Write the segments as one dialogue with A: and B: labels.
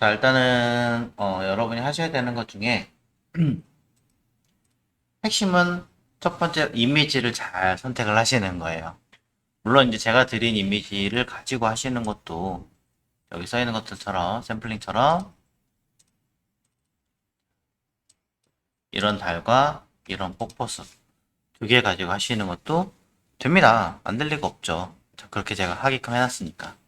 A: 자, 일단은 여러분이 하셔야 되는 것 중에 핵심은 첫 번째 이미지를 잘 선택을 하시는 거예요. 물론 이제 제가 드린 이미지를 가지고 하시는 것도 여기 써 있는 것들처럼 샘플링처럼 이런 달과 이런 폭포수 두 개 가지고 하시는 것도 됩니다. 안 될 리가 없죠. 자, 그렇게 제가 하게끔 해놨으니까.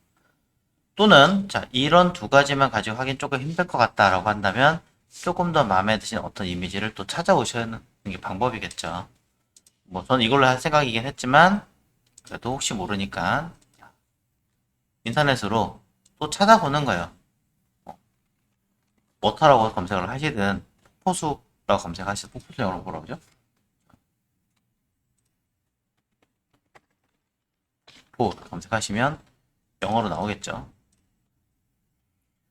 A: 또는 자, 이런 두 가지만 가지고 하긴 조금 힘들 것 같다라고 한다면 조금 더 마음에 드신 어떤 이미지를 또 찾아오시는 게 방법이겠죠. 뭐 저는 이걸로 할 생각이긴 했지만 그래도 혹시 모르니까 인터넷으로 또 찾아보는 거예요. 뭐터라고 검색을 하시든 폭포수라고 검색하시든 폭포수 영어로 뭐라고 그러죠? 포 검색하시면 영어로 나오겠죠.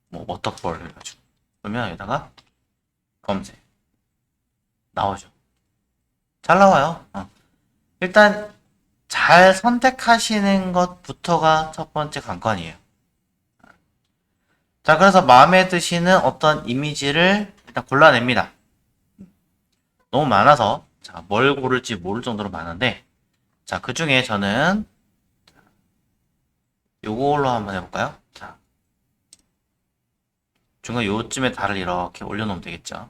A: 뭐 워터폴 해가지고 그러면 여기다가 검색 나오죠. 잘 나와요. 일단 잘 선택하시는 것부터가 첫 번째 관건이에요. 자, 그래서 마음에 드시는 어떤 이미지를 일단 골라냅니다. 너무 많아서 자, 뭘 고를지 모를 정도로 많은데 자, 그 중에 저는 요걸로 한번 해볼까요? 자, 중간 요쯤에 달을 이렇게 올려놓으면 되겠죠.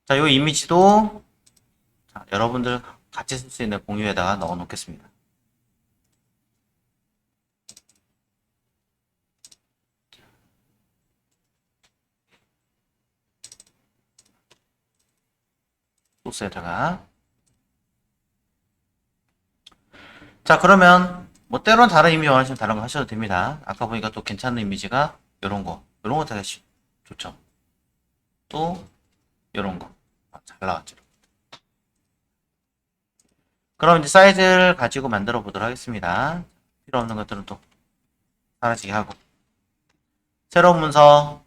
A: 자, 요 이미지도 자, 여러분들 같이 쓸 수 있는 공유에다가 넣어 놓겠습니다. 소스에다가 자, 그러면 뭐 때론 다른 이미지 원하시면 다른 거 하셔도 됩니다. 아까 보니까 또 괜찮은 이미지가 요런 거 되게 좋죠. 또 요런 거. 잘 나왔죠. 그럼 이제 사이즈를 가지고 만들어 보도록 하겠습니다. 필요 없는 것들은 또 사라지게 하고. 새로운 문서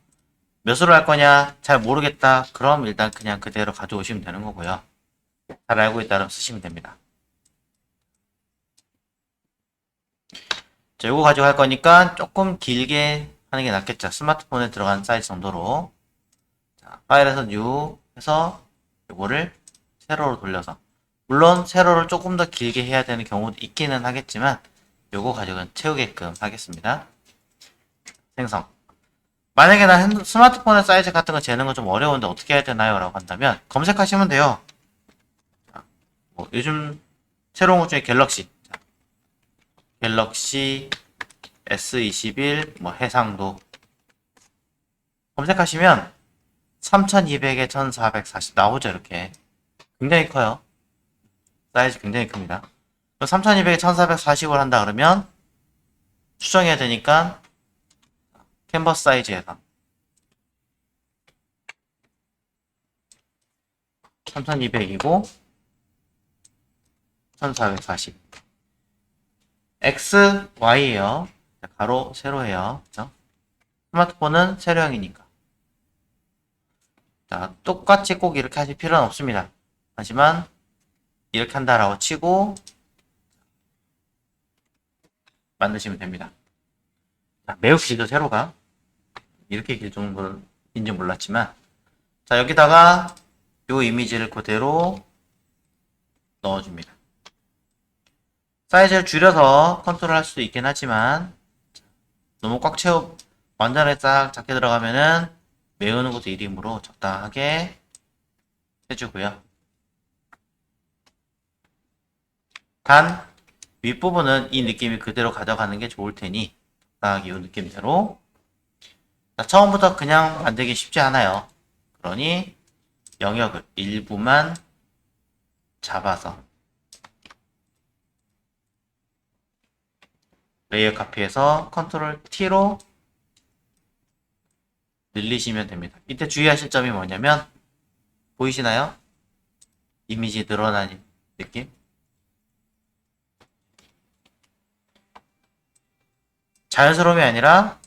A: 몇으로 할 거냐 잘 모르겠다. 그럼 일단 그냥 그대로 가져오시면 되는 거고요. 잘 알고 있다면 쓰시면 됩니다. 자, 요거 가지고 할 거니까 조금 길게 하는 게 낫겠죠. 스마트폰에 들어간 사이즈 정도로. 자, 파일에서 new 해서 요거를 세로로 돌려서. 물론 세로를 조금 더 길게 해야 되는 경우도 있기는 하겠지만 요거 가지고는 채우게끔 하겠습니다. 생성. 만약에 나 스마트폰의 사이즈 같은 거 재는 거 좀 어려운데 어떻게 해야 되나요? 라고 한다면 검색하시면 돼요. 자, 뭐 요즘 새로운 것 중에 갤럭시 S21 뭐 해상도 검색하시면 3200에 1440 나오죠. 이렇게 굉장히 커요. 사이즈 굉장히 큽니다. 3200에 1440을 한다 그러면 수정해야 되니까 캔버스 사이즈에서 3200이고 1440 X, Y예요. 가로, 세로예요. 그쵸? 스마트폰은 세로형이니까. 자, 똑같이 꼭 이렇게 하실 필요는 없습니다. 하지만 이렇게 한다라고 치고 만드시면 됩니다. 자, 매우 길죠, 세로가. 이렇게 길 정도인지 몰랐지만 자, 여기다가 이 이미지를 그대로 넣어줍니다. 사이즈를 줄여서 컨트롤 할 수도 있긴 하지만 너무 꽉 채워 완전히 싹 작게 들어가면은 메우는 것도 1이므로 적당하게 해주고요. 단 윗부분은 이 느낌이 그대로 가져가는 게 좋을 테니 적당하게 이 느낌대로 자, 처음부터 그냥 만들기 쉽지 않아요. 그러니 영역을 일부만 잡아서 레이어 카피에서 컨트롤 T로 늘리시면 됩니다. 이때 주의하실 점이 뭐냐면 보이시나요? 이미지 늘어나는 느낌? 자연스러움이 아니라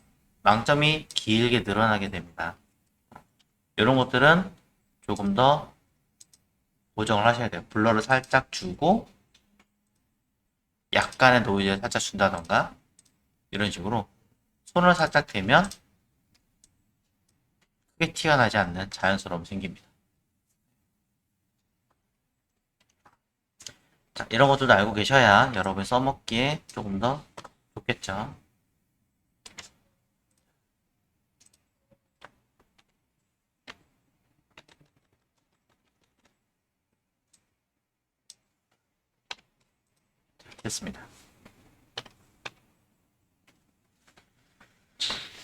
A: 망점이 길게 늘어나게 됩니다. 이런 것들은 조금 더 보정을 하셔야 돼요. 블러를 살짝 주고 약간의 노이즈를 살짝 준다던가 이런 식으로 손을 살짝 대면 크게 티가 나지 않는 자연스러움이 생깁니다. 자, 이런 것들도 알고 계셔야 여러분이 써먹기에 조금 더 좋겠죠. 됐습니다.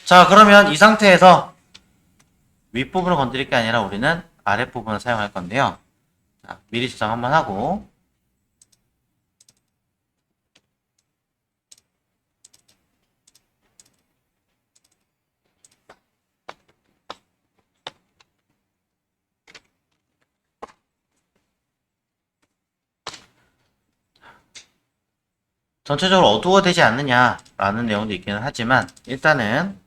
A: 자, 그러면 이 상태에서 윗부분을 건드릴 게 아니라 우리는 아랫부분을 사용할 건데요. 자, 미리 저장 한번 하고 전체적으로 어두워지지 않느냐라는 내용도 있기는 하지만 일단은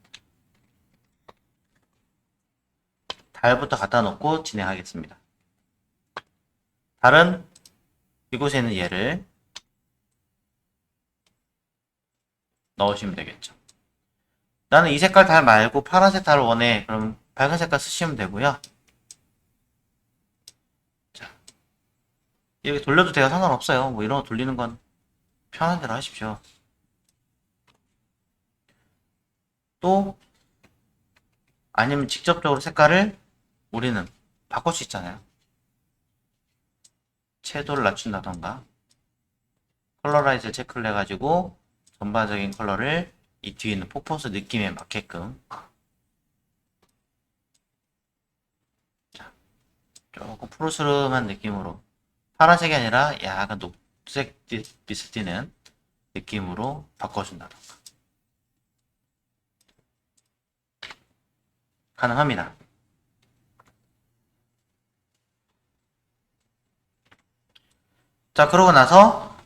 A: 달부터 갖다 놓고 진행하겠습니다. 달은 이곳에 있는 얘를 넣으시면 되겠죠. 나는 이 색깔 달 말고 파란색 달을 원해. 그럼 밝은 색깔 쓰시면 되고요. 자, 이렇게 돌려도 돼요. 상관없어요. 뭐 이런 거 돌리는 건 편한 대로 하십시오. 또 아니면 직접적으로 색깔을 우리는 바꿀 수 있잖아요. 채도를 낮춘다던가 컬러라이즈 체크를 해가지고 전반적인 컬러를 이 뒤에 있는 폭포수 느낌에 맞게끔 자, 조금 푸르스름한 느낌으로 파란색이 아니라 약간 녹색 빛을 띠는 느낌으로 바꿔준다던가 가능합니다. 자, 그러고 나서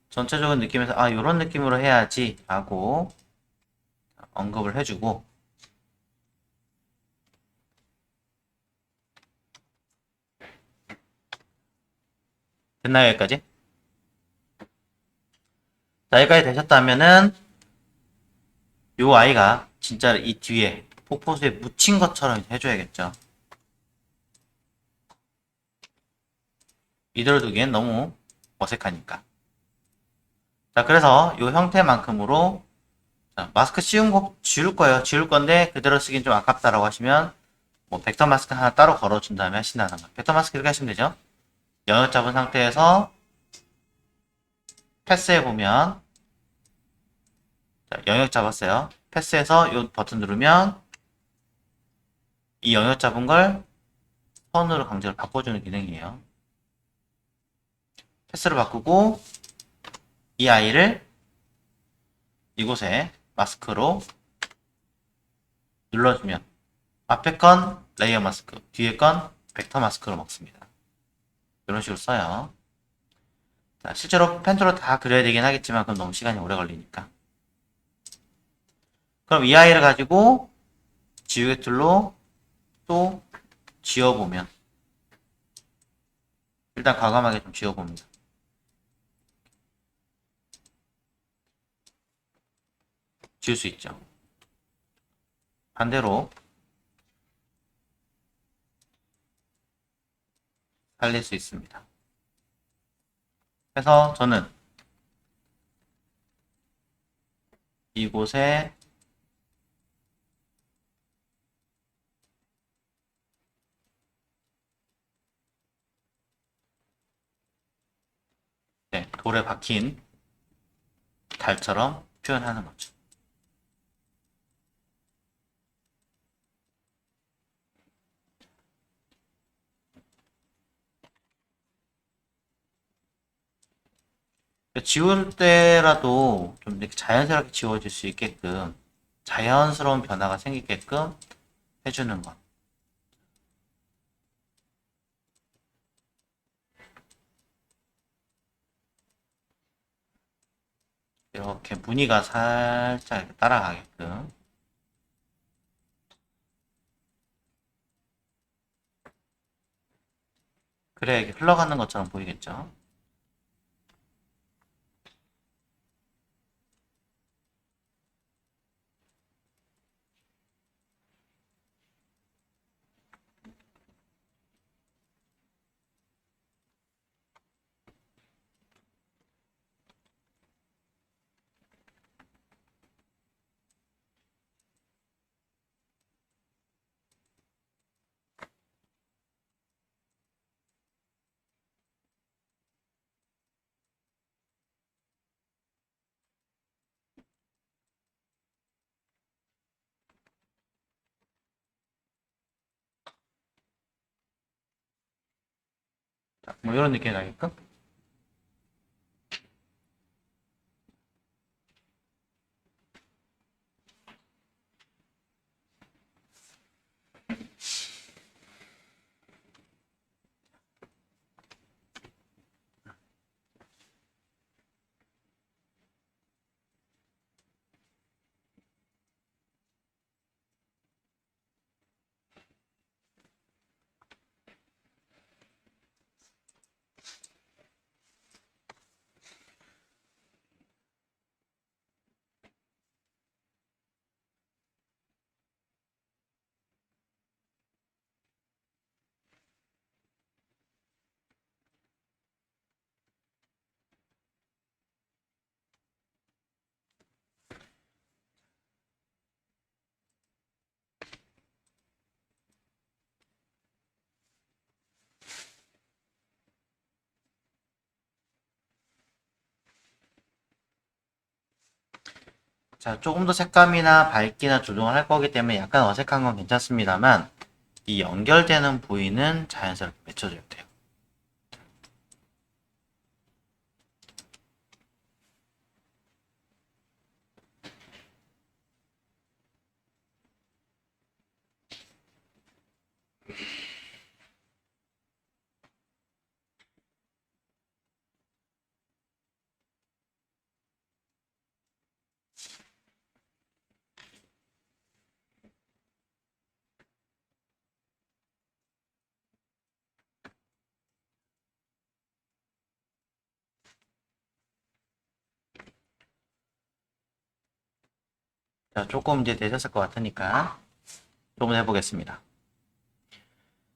A: 전체적인 느낌에서 아, 요런 느낌으로 해야지 하고 언급을 해주고 됐나요, 여기까지? 자, 여기까지 되셨다면은 요 아이가 진짜 이 뒤에 폭포수에 묻힌 것처럼 해줘야겠죠. 이대로 두기엔 너무 어색하니까. 자, 그래서 요 형태만큼으로 자, 마스크 씌운 거 지울 거예요. 지울 건데 그대로 쓰긴 좀 아깝다라고 하시면 뭐 벡터 마스크 하나 따로 걸어준 다음에 하신다던가. 벡터 마스크 이렇게 하시면 되죠. 영역 잡은 상태에서 패스해보면 자, 영역 잡았어요. 패스해서 이 버튼 누르면 이 영역 잡은 걸 선으로 강제로 바꿔주는 기능이에요. 패스를 바꾸고 이 아이를 이곳에 마스크로 눌러주면 앞에 건 레이어 마스크, 뒤에 건 벡터 마스크로 먹습니다. 이런 식으로 써요. 자, 실제로 펜으로 다 그려야 되긴 하겠지만 그럼 너무 시간이 오래 걸리니까. 그럼 이 아이를 가지고 지우개 툴로 또 지워보면 일단 과감하게 좀 지워봅니다. 지울 수 있죠. 반대로 살릴 수 있습니다. 그래서 저는 이곳에 네, 돌에 박힌 달처럼 표현하는 거죠. 지울 때라도 좀 이렇게 자연스럽게 지워질 수 있게끔 자연스러운 변화가 생기게끔 해주는 것. 이렇게 무늬가 살짝 이렇게 따라가게끔. 그래야 이게 흘러가는 것처럼 보이겠죠. 자, 뭐 이런 느낌이 나게끔. 자, 조금 더 색감이나 밝기나 조정을 할 거기 때문에 약간 어색한 건 괜찮습니다만 이 연결되는 부위는 자연스럽게 맺혀줘야 돼요. 자, 조금 이제 되셨을 것 같으니까 조금 해보겠습니다.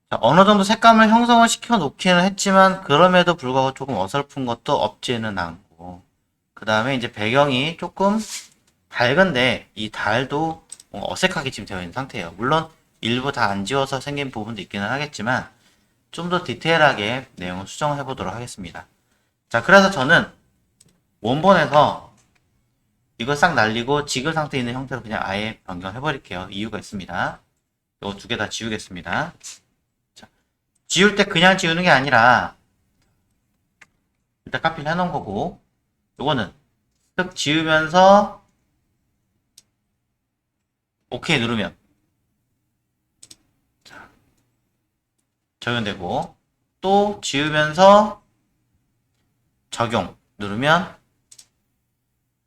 A: 자, 어느 정도 색감을 형성을 시켜 놓기는 했지만 그럼에도 불구하고 조금 어설픈 것도 없지는 않고, 그 다음에 이제 배경이 조금 밝은데 이 달도 뭔가 어색하게 지금 되어 있는 상태예요. 물론 일부 다 안 지워서 생긴 부분도 있기는 하겠지만 좀 더 디테일하게 내용을 수정해 보도록 하겠습니다. 자, 그래서 저는 원본에서 이거 싹 날리고 지글 상태에 있는 형태로 그냥 아예 변경해 버릴게요. 이유가 있습니다. 이거 두 개 다 지우겠습니다. 자, 지울 때 그냥 지우는 게 아니라 일단 카피를 해놓은 거고, 요거는 쓱 지우면서 OK 누르면 자, 적용되고, 또 지우면서 적용 누르면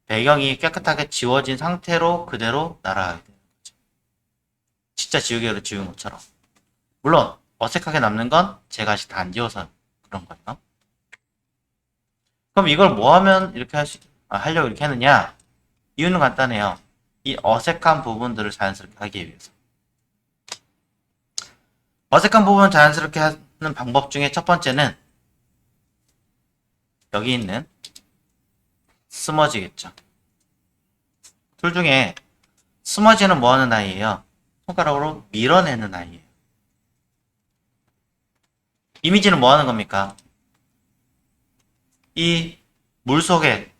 A: 배경이 깨끗하게 지워진 상태로 그대로 날아가게 돼요. 진짜 지우개로 지운 것처럼. 물론 어색하게 남는 건 제가 아직 다 안 지워서 그런 거예요. 그럼 이걸 뭐 하면 이렇게 하려고 이렇게 했느냐? 이유는 간단해요. 이 어색한 부분들을 자연스럽게 하기 위해서. 어색한 부분을 자연스럽게 하는 방법 중에 첫 번째는 여기 있는 스머지겠죠. 둘 중에 스머지는 뭐 하는 아이예요? 손가락으로 밀어내는 아이예요. 이미지는 뭐 하는 겁니까? 이 물 속에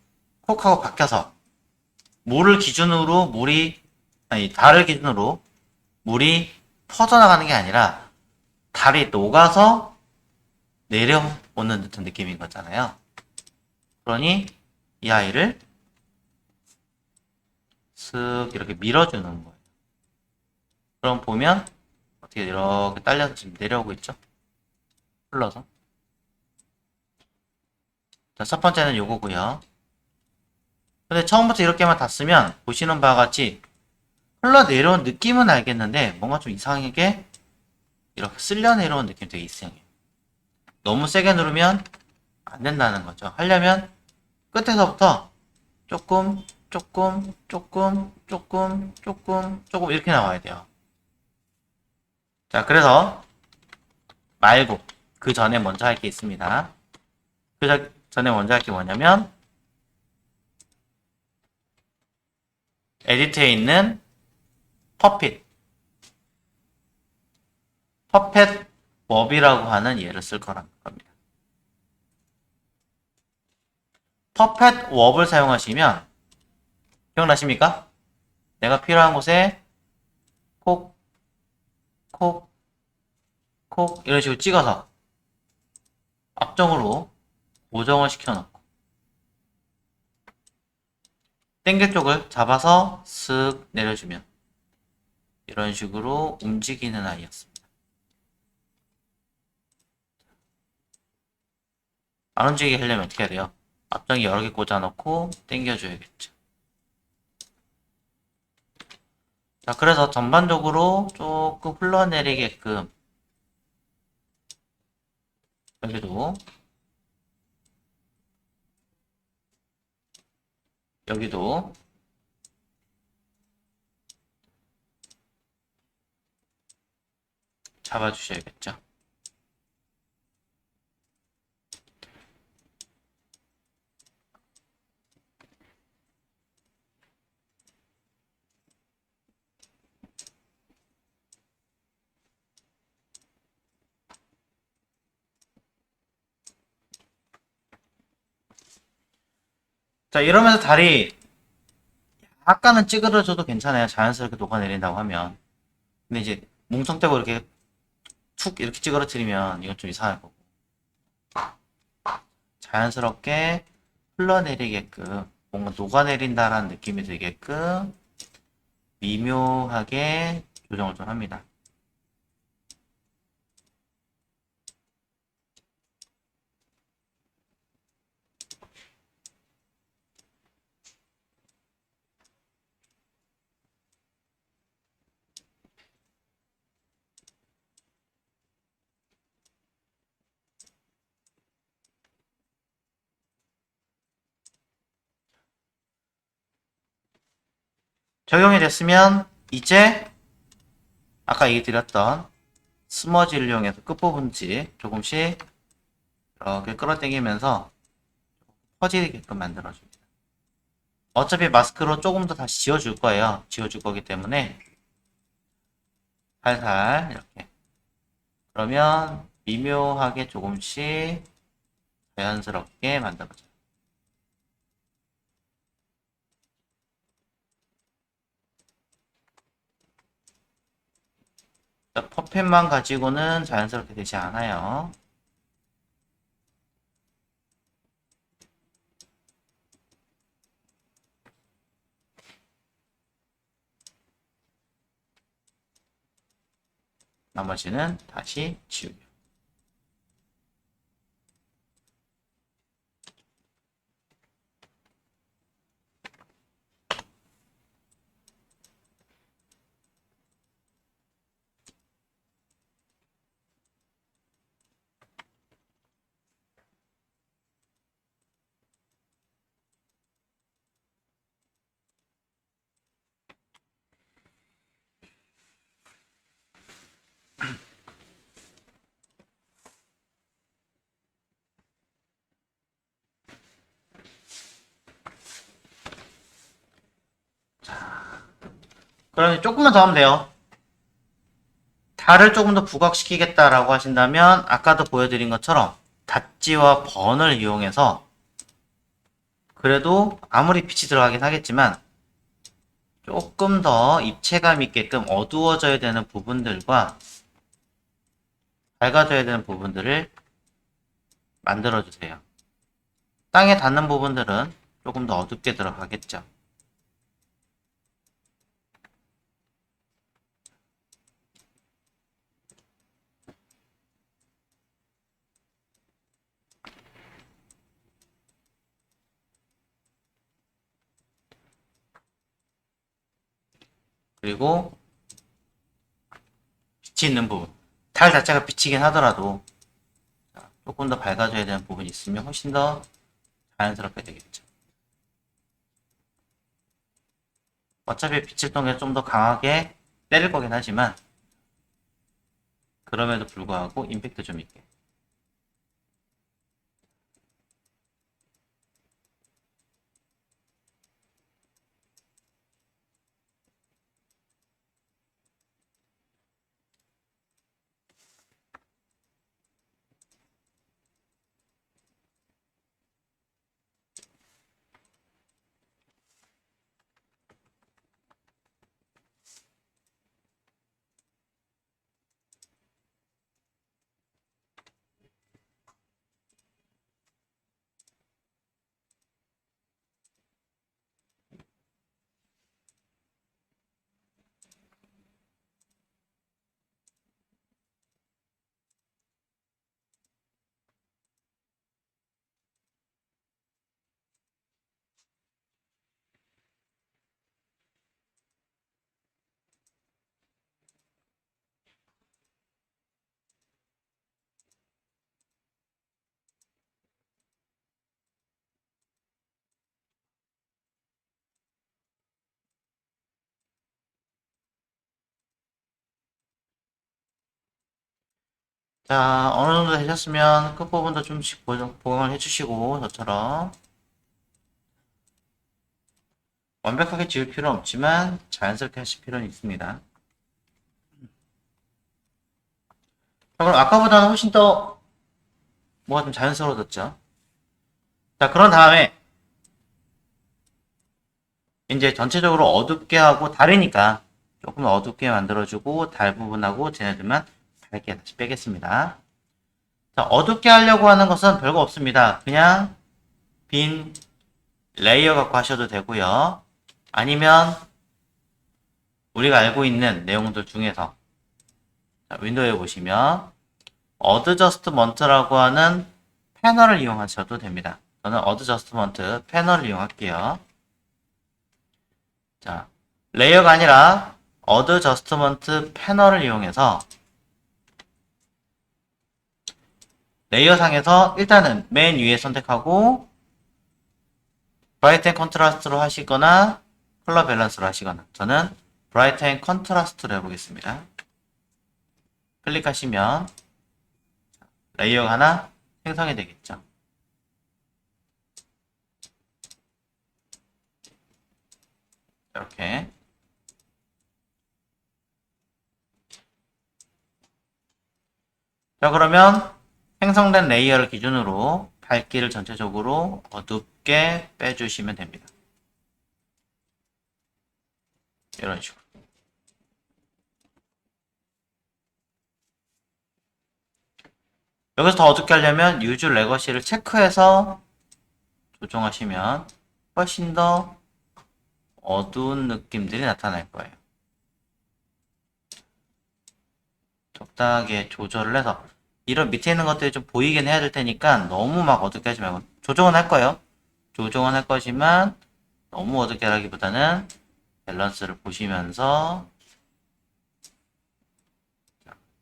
A: 콕하고 박혀서 달을 기준으로 물이 퍼져나가는 게 아니라 달이 녹아서 내려오는 듯한 느낌인 거잖아요. 그러니 이 아이를 쓱 이렇게 밀어주는 거예요. 그럼 보면 어떻게 이렇게 딸려서 지금 내려오고 있죠? 흘러서. 자, 첫 번째는 요거고요. 근데 처음부터 이렇게만 다 쓰면 보시는 바와 같이 흘러내려온 느낌은 알겠는데 뭔가 좀 이상하게 이렇게 쓸려 내려온 느낌이 되게 이상해요. 너무 세게 누르면 안 된다는 거죠. 하려면 끝에서부터 조금, 조금, 조금, 조금, 조금, 조금 이렇게 나와야 돼요. 자, 그래서 말고 그 전에 먼저 할 게 있습니다. 그 전에 먼저 할 게 뭐냐면 에디트에 있는 퍼핏 머비라고 하는 얘를 쓸 거란 겁니다. 퍼펫 왑을 사용하시면 기억나십니까? 내가 필요한 곳에 콕, 콕, 콕 이런 식으로 찍어서 앞쪽으로 고정을 시켜놓고 땡길 쪽을 잡아서 쓱 내려주면 이런 식으로 움직이는 아이였습니다. 안 움직이게 하려면 어떻게 해야 돼요? 앞쪽에 여러 개 꽂아놓고 땡겨줘야겠죠. 자, 그래서 전반적으로 조금 흘러내리게끔 여기도 잡아주셔야겠죠. 자, 이러면서 다리 약간은 찌그러져도 괜찮아요. 자연스럽게 녹아내린다고 하면. 근데 이제 뭉텅대고 이렇게 툭 이렇게 찌그러뜨리면 이건 좀 이상할 거고. 자연스럽게 흘러내리게끔 뭔가 녹아내린다라는 느낌이 들게끔 미묘하게 조정을 좀 합니다. 적용이 됐으면 이제 아까 얘기 드렸던 스머지를 이용해서 끝부분지 조금씩 이렇게 끌어당기면서 퍼지게끔 만들어줍니다. 어차피 마스크로 조금 더 다시 지워줄 거예요. 지워줄 거기 때문에 살살 이렇게 그러면 미묘하게 조금씩 자연스럽게 만들어져요. 퍼펫만 가지고는 자연스럽게 되지 않아요. 나머지는 다시 지우고. 그러면 조금만 더 하면 돼요. 달을 조금 더 부각시키겠다라고 하신다면 아까도 보여드린 것처럼 닷지와 번을 이용해서 그래도 아무리 빛이 들어가긴 하겠지만 조금 더 입체감 있게끔 어두워져야 되는 부분들과 밝아져야 되는 부분들을 만들어주세요. 땅에 닿는 부분들은 조금 더 어둡게 들어가겠죠. 그리고 빛이 있는 부분. 달 자체가 비치긴 하더라도 조금 더 밝아져야 되는 부분이 있으면 훨씬 더 자연스럽게 되겠죠. 어차피 빛을 통해 좀 더 강하게 때릴 거긴 하지만 그럼에도 불구하고 임팩트 좀 있게. 자, 어느 정도 되셨으면 끝부분도 좀씩 보강을 해주시고, 저처럼. 완벽하게 지울 필요는 없지만, 자연스럽게 하실 필요는 있습니다. 자, 그럼 아까보다는 훨씬 더, 뭐가 좀 자연스러워졌죠? 자, 그런 다음에, 이제 전체적으로 어둡게 하고, 다르니까, 조금 어둡게 만들어주고, 달 부분하고, 쟤네들만 밝게 다시 빼겠습니다. 자, 어둡게 하려고 하는 것은 별거 없습니다. 그냥, 빈 레이어 갖고 하셔도 되고요. 아니면 우리가 알고 있는 내용들 중에서 자, 윈도우에 보시면 어드저스트먼트라고 하는 패널을 이용하셔도 됩니다. 저는 어드저스트먼트 패널을 이용할게요. 자, 레이어가 아니라 어드저스트먼트 패널을 이용해서 레이어 상에서 일단은 맨 위에 선택하고 브라이트 앤 컨트라스트로 하시거나 컬러 밸런스로 하시거나 저는 브라이트 앤 컨트라스트로 해보겠습니다. 클릭하시면 레이어가 하나 생성이 되겠죠. 이렇게. 자, 그러면 생성된 레이어를 기준으로 밝기를 전체적으로 어둡게 빼주시면 됩니다. 이런 식으로. 여기서 더 어둡게 하려면 유즈 레거시를 체크해서 조정하시면 훨씬 더 어두운 느낌들이 나타날 거예요. 적당하게 조절을 해서 이런 밑에 있는 것들이 좀 보이긴 해야 될 테니까 너무 막 어둡게 하지 말고 조정은 할 거예요. 조정은 할 거지만 너무 어둡게 하기보다는 밸런스를 보시면서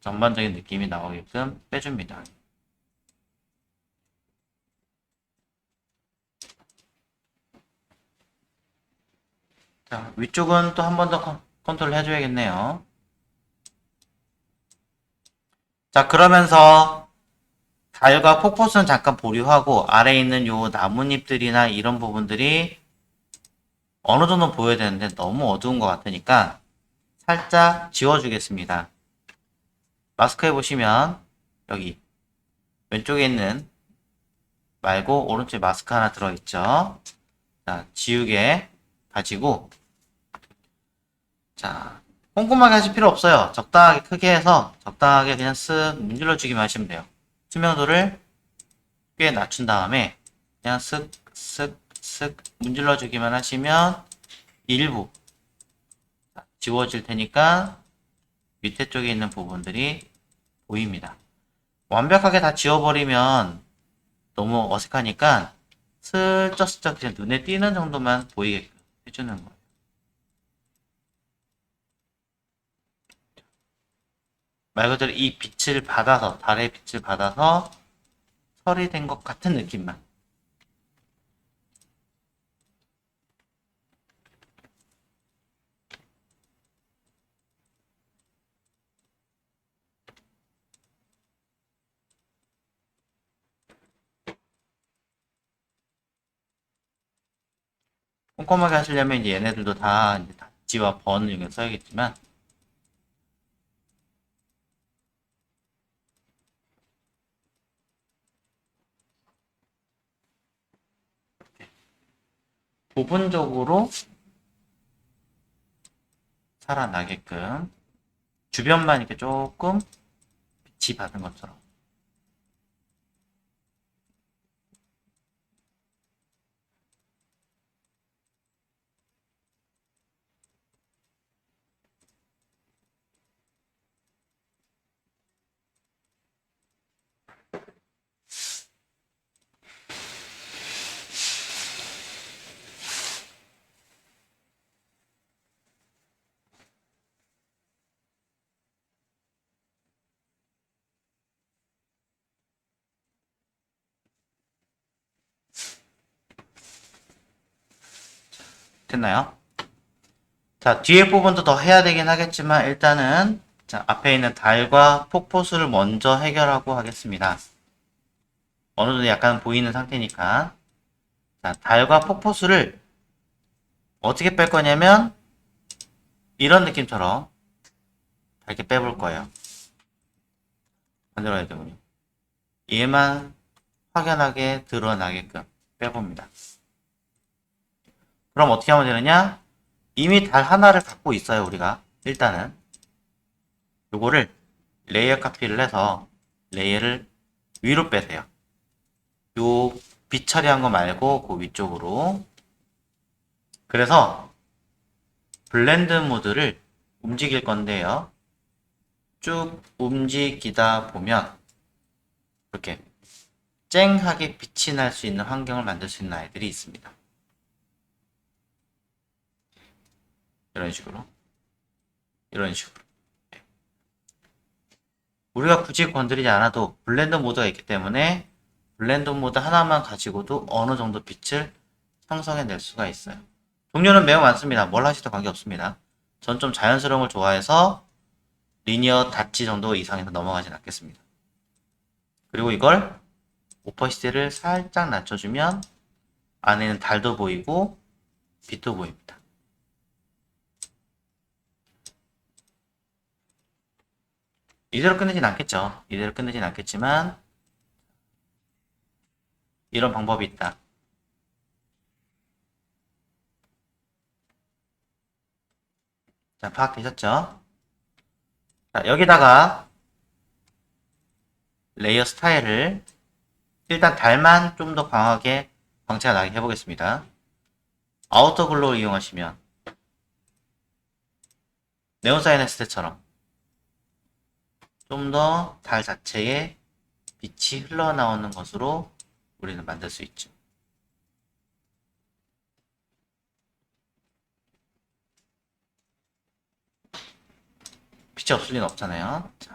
A: 전반적인 느낌이 나오게끔 빼줍니다. 자, 위쪽은 또 한 번 더 컨트롤 해줘야겠네요. 자, 그러면서 달과 폭포수는 잠깐 보류하고 아래에 있는 요 나뭇잎들이나 이런 부분들이 어느 정도 보여야 되는데 너무 어두운 것 같으니까 살짝 지워주겠습니다. 마스크에 보시면 여기 왼쪽에 있는 말고 오른쪽에 마스크 하나 들어있죠. 자, 지우개 가지고 자, 꼼꼼하게 하실 필요 없어요. 적당하게 크게 해서 적당하게 그냥 쓱 문질러 주기만 하시면 돼요. 투명도를 꽤 낮춘 다음에 그냥 쓱 문질러 주기만 하시면 일부 지워질 테니까 밑에 쪽에 있는 부분들이 보입니다. 완벽하게 다 지워버리면 너무 어색하니까 슬쩍슬쩍 그냥 눈에 띄는 정도만 보이게끔 해주는 거예요. 말 그대로 이 빛을 받아서 달의 빛을 받아서 처리된 것 같은 느낌만. 꼼꼼하게 하시려면 이제 얘네들도 다 이제 닷지와 번을 이용해 써야겠지만, 부분적으로 살아나게끔 주변만 이렇게 조금 빛이 받은 것처럼. 됐나요? 자, 뒤에 부분도 더 해야 되긴 하겠지만 일단은 자, 앞에 있는 달과 폭포수를 먼저 해결하고 하겠습니다. 어느 정도 약간 보이는 상태니까. 자, 달과 폭포수를 어떻게 뺄 거냐면 이런 느낌처럼 이렇게 빼볼 거예요. 만들어야 되군요. 얘만 확연하게 드러나게끔 빼봅니다. 그럼 어떻게 하면 되느냐? 이미 달 하나를 갖고 있어요, 우리가. 일단은 요거를 레이어 카피를 해서 레이어를 위로 빼세요. 요 빛 처리한 거 말고 그 위쪽으로. 그래서 블렌드 모드를 움직일 건데요. 쭉 움직이다 보면 이렇게 쨍하게 빛이 날 수 있는 환경을 만들 수 있는 아이들이 있습니다. 이런 식으로. 이런 식으로. 우리가 굳이 건드리지 않아도 블렌드 모드가 있기 때문에 블렌드 모드 하나만 가지고도 어느 정도 빛을 형성해낼 수가 있어요. 종류는 매우 많습니다. 뭘 하시도 관계없습니다. 전 좀 자연스러운 걸 좋아해서 리니어 닷지 정도 이상에서 넘어가진 않겠습니다. 그리고 이걸 오퍼시티를 살짝 낮춰주면 안에는 달도 보이고 빛도 보입니다. 이대로 끝내진 않겠죠. 이대로 끝내진 않겠지만 이런 방법이 있다. 자, 파악되셨죠? 자, 여기다가 레이어 스타일을 일단 달만 좀 더 강하게 광채가 나게 해보겠습니다. 아우터 글로우를 이용하시면 네온 사이언스 때처럼 좀 더 달 자체에 빛이 흘러나오는 것으로 우리는 만들 수 있죠. 빛이 없을 리는 없잖아요. 자.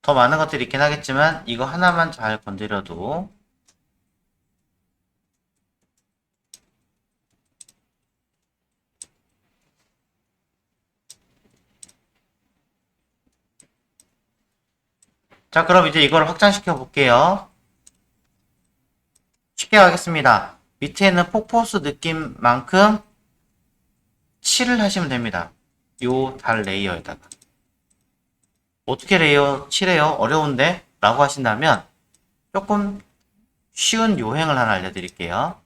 A: 더 많은 것들이 있긴 하겠지만 이거 하나만 잘 건드려도 자, 그럼 이제 이걸 확장시켜 볼게요. 쉽게 가겠습니다. 밑에 있는 폭포수 느낌만큼 칠을 하시면 됩니다. 요 달 레이어에다가. 어떻게 레이어 칠해요? 어려운데? 라고 하신다면 조금 쉬운 요행을 하나 알려드릴게요.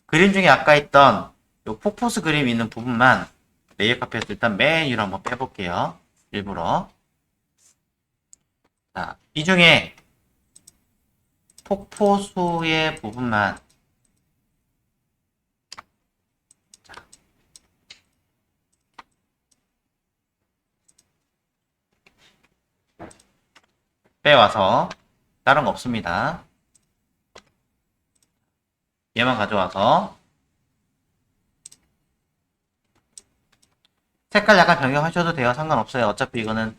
A: 그림 중에 아까 있던 요 폭포수 그림 있는 부분만 레이어 카페에서 일단 맨 위로 한번 빼볼게요. 일부러. 자, 이 중에 폭포수의 부분만 빼와서 다른 거 없습니다. 얘만 가져와서 색깔 약간 변경하셔도 돼요. 상관없어요. 어차피 이거는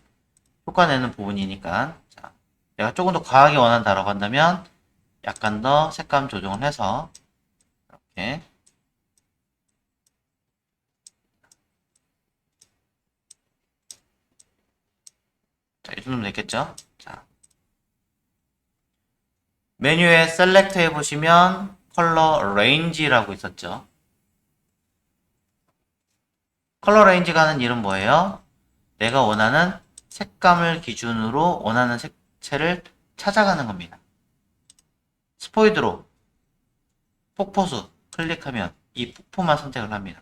A: 효과 내는 부분이니까. 자, 내가 조금 더 과하게 원한다라고 한다면 약간 더 색감 조정을 해서 이렇게 자, 이 정도면 됐겠죠? 자, 메뉴에 셀렉트 해보시면 컬러 레인지라고 있었죠. 컬러 레인지가 하는 일은 뭐예요? 내가 원하는 색감을 기준으로 원하는 색채를 찾아가는 겁니다. 스포이드로 폭포수 클릭하면 이 폭포만 선택을 합니다.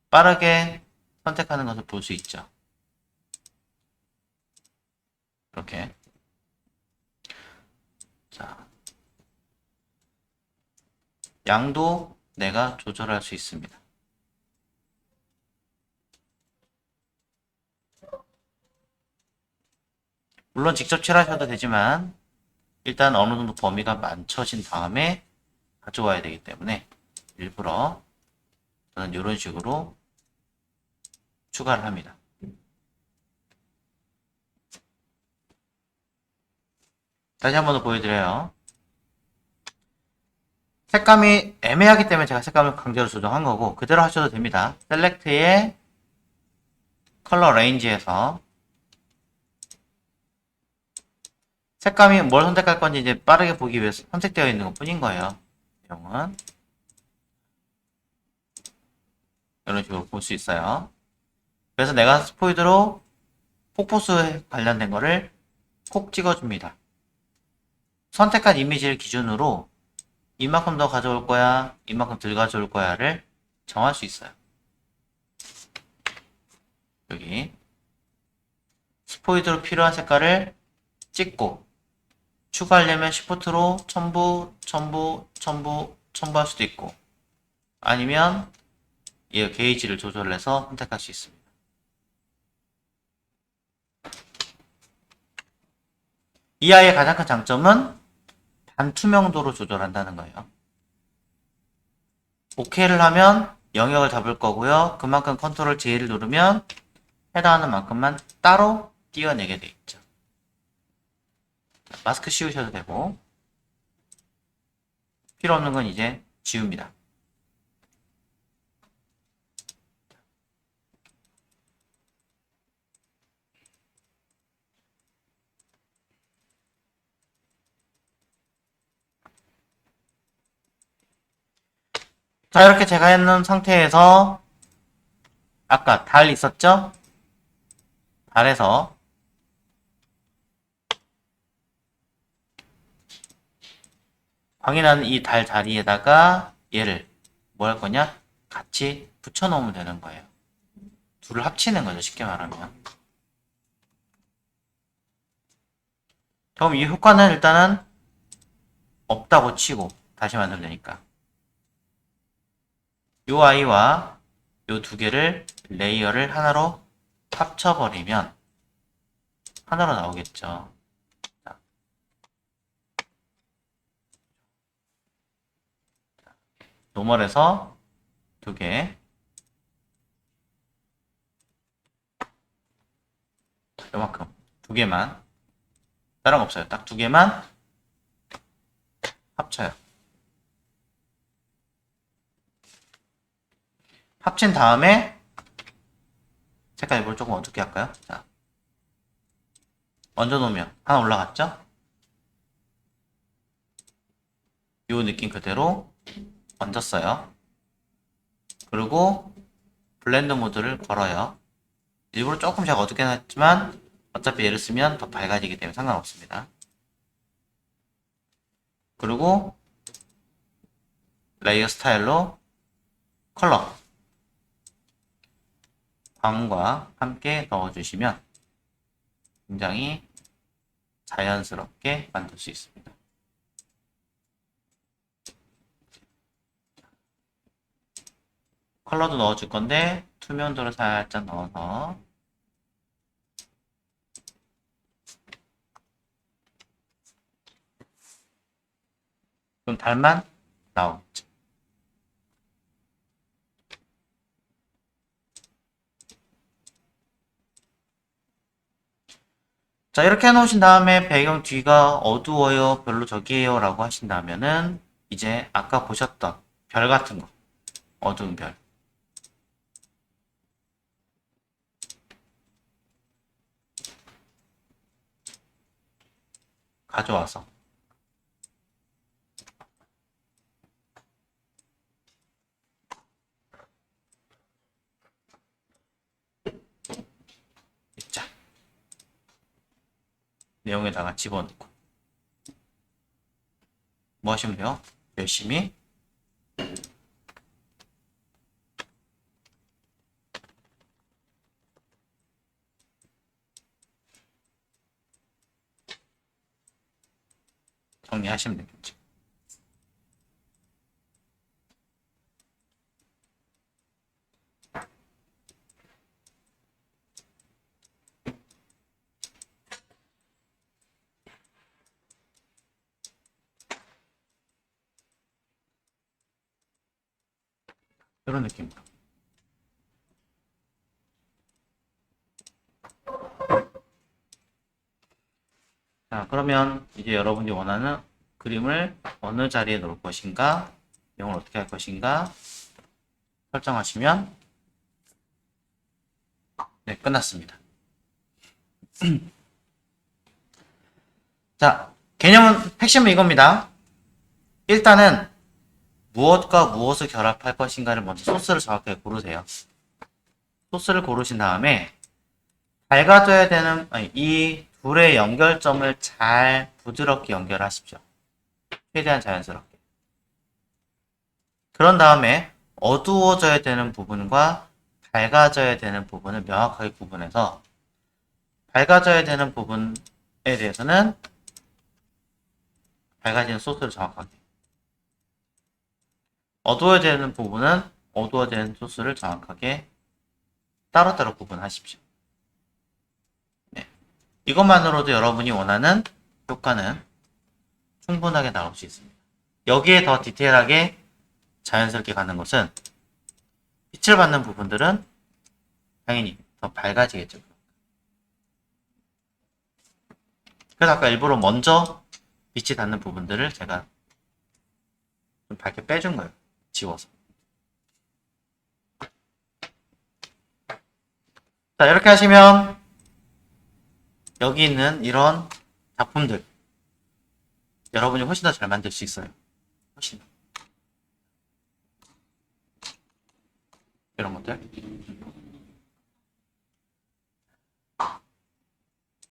A: 빠르게 선택하는 것을 볼 수 있죠. 이렇게. 자, 양도 내가 조절할 수 있습니다. 물론 직접 칠하셔도 되지만 일단 어느 정도 범위가 맞춰진 다음에 가져와야 되기 때문에 일부러 저는 이런 식으로 추가를 합니다. 다시 한 번 더 보여드려요. 색감이 애매하기 때문에 제가 색감을 강제로 조정한 거고 그대로 하셔도 됩니다. 셀렉트의 컬러 레인지에서 색감이 뭘 선택할 건지 이제 빠르게 보기 위해서 선택되어 있는 것 뿐인 거예요. 내용은 이런 식으로 볼 수 있어요. 그래서 내가 스포이드로 폭포수에 관련된 거를 콕 찍어줍니다. 선택한 이미지를 기준으로 이만큼 더 가져올 거야, 이만큼 덜 가져올 거야를 정할 수 있어요. 여기 스포이드로 필요한 색깔을 찍고 추가하려면 시프트로 첨부할 수도 있고 아니면 이 게이지를 조절해서 선택할 수 있습니다. 이 아이의 가장 큰 장점은 반투명도로 조절한다는 거예요. OK를 하면 영역을 잡을 거고요. 그만큼 컨트롤 J를 누르면 해당하는 만큼만 따로 띄어내게 돼 있죠. 마스크 씌우셔도 되고 필요 없는 건 이제 지웁니다. 자, 이렇게 제가 해놓은 상태에서 아까 달 있었죠? 달에서 광이 나는 이 달 자리에다가 얘를 뭐 할 거냐? 같이 붙여놓으면 되는 거예요. 둘을 합치는 거죠, 쉽게 말하면. 그럼 이 효과는 일단은 없다고 치고 다시 만들려니까 요 아이와 요 두 개를 레이어를 하나로 합쳐버리면 하나로 나오겠죠. 자, 노멀에서 두 개, 요만큼 두 개만, 다른 거 없어요. 딱 두 개만 합쳐요. 합친 다음에 색깔 이걸 조금 어둡게 할까요? 자, 얹어놓으면 하나 올라갔죠? 요 느낌 그대로 얹었어요. 그리고 블렌드 모드를 걸어요. 일부러 조금 제가 어둡게 놨지만 어차피 얘를 쓰면 더 밝아지기 때문에 상관없습니다. 그리고 레이어 스타일로 컬러 광과 함께 넣어주시면 굉장히 자연스럽게 만들 수 있습니다. 컬러도 넣어줄 건데 투명도를 살짝 넣어서 그럼 달만 나오겠죠. 자, 이렇게 해놓으신 다음에 배경 뒤가 어두워요, 별로 저기에요 라고 하신다면은 이제 아까 보셨던 별 같은 거, 어두운 별 가져와서 자, 내용에다가 집어넣고 뭐 하시면 돼요? 열심히 정리하시면 되겠죠. 이런 느낌으로. 자, 그러면 이제 여러분이 원하는 그림을 어느 자리에 놓을 것인가, 내용을 어떻게 할 것인가 설정하시면 네, 끝났습니다. 자, 개념은 핵심은 이겁니다. 일단은 무엇과 무엇을 결합할 것인가를 먼저 소스를 정확하게 고르세요. 소스를 고르신 다음에 밝아져야 되는 이 둘의 연결점을 잘 부드럽게 연결하십시오. 최대한 자연스럽게. 그런 다음에 어두워져야 되는 부분과 밝아져야 되는 부분을 명확하게 구분해서 밝아져야 되는 부분에 대해서는 밝아지는 소스를 정확하게, 어두워져야 되는 부분은 어두워져야 되는 소스를 정확하게 따로따로 구분하십시오. 네. 이것만으로도 여러분이 원하는 효과는 충분하게 나올 수 있습니다. 여기에 더 디테일하게 자연스럽게 가는 것은 빛을 받는 부분들은 당연히 더 밝아지겠죠. 그래서 아까 일부러 먼저 빛이 닿는 부분들을 제가 좀 밝게 빼준 거예요. 지워서. 자, 이렇게 하시면 여기 있는 이런 작품들 여러분이 훨씬 더 잘 만들 수 있어요. 훨씬 더. 이런 것들.